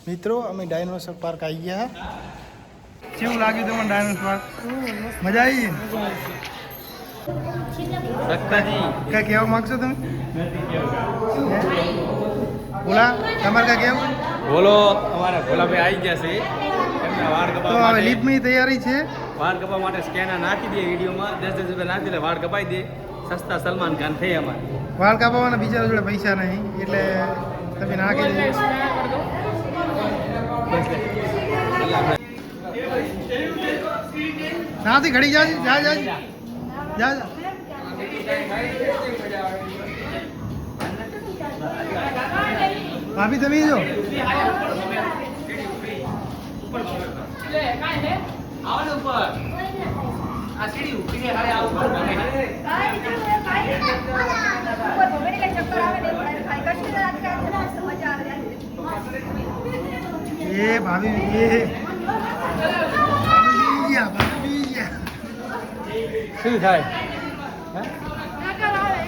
મિત્રો અમે dinosaur park આવી ગયા. કેવું લાગ્યું તમને ડાયનોસર પાર્ક? મજા આવી? કઈ કહેવા માંગશો તમે? બોલા તમારે કઈ કેવું? બોલો અમારા ભોલાભાઈ આવી ગયા છે. એમના વાળ તો કપાવવા હવે માટે લીપની તૈયારી છે. વાળ કપાવવા માટે સ્કેનર નાખી દે વિડીયોમાં 10 રૂપિયા નાખી દે વાળ કપાઈ દે. સસ્તા સલમાન ખાન થઈ અમારે. વાળ કાપવાના બિચારા જોડે પૈસા નહીં એટલે તમે નાખી દે. નાથી ઘડી જા જા જા જા જા. ભાભી તમે જો એ ભાભી એ શું થાય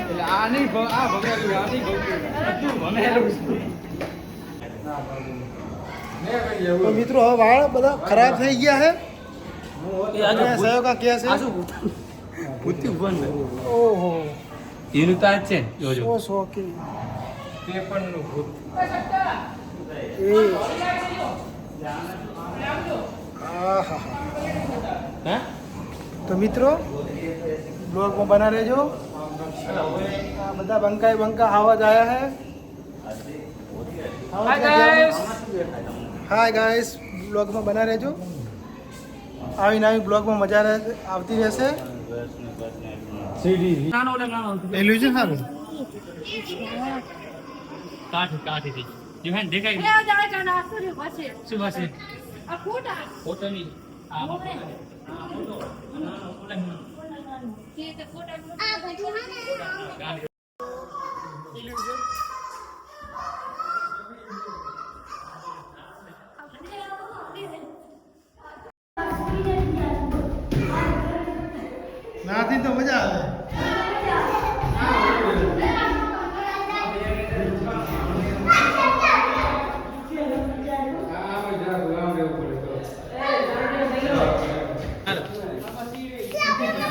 એટલે આ નહીં આ ભગવાન આ નહીં તો મિત્રો હવે વાળ બધા ખરાબ થઈ ગયા છે. સહયોગા ક્યાં છે? ઓહો એનું તો આજ છે જોજો સો શોખી તે પણ નું ભૂત હે. તો મિત્રો બ્લોગમાં બના રહેજો. આ બધા બંકા આવાજ આયા હે. હાય ગાઈસ બ્લોગમાં બના રહેજો. આવીને આવી બ્લોગમાં મજા આવતી રહેશે. પેલું છે સારું કાઠી જીવન દેખાય શું પાસે ફોટો ની નાથી તો મજા આવે.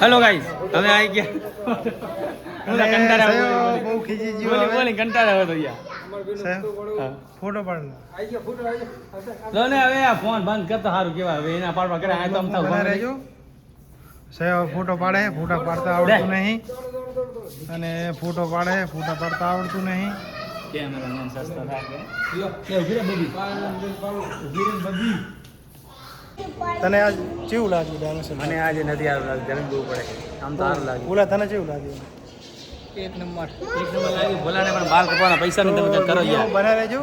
હેલો ગાઈસ અમે આવી ગયા. બહુ ખીજી જીવો બોલી કંટાળા આવે તો યાર ફોટો પાડ લો ને હવે આ ફોન બંધ કરતો સારું કેવા હવે એના પાડવા કરે આ તો અમથા બના રહેજો. સહેબ ફોટો પાડે ફોટા પાડતા આવડતું નહીં અને ફોટો પાડે ફોટા પાડતા આવડતું નહીં. કેમેરામેન સસ્તા થાય કે ઉભી રે બબી બબી. તને આજ કેવું લાગ્યું ડાયનોસર? મને આજે નથી સારું લાગ્યું જરા દૂર પડે આમ તો સારું લાગ્યું. બોલા તને કેવું લાગ્યું? એક નંબર લાગ્યું. ભોલાને પણ બાલ કપાવાના પૈસા નહીં તમે કરો યાર. બના રહેજો.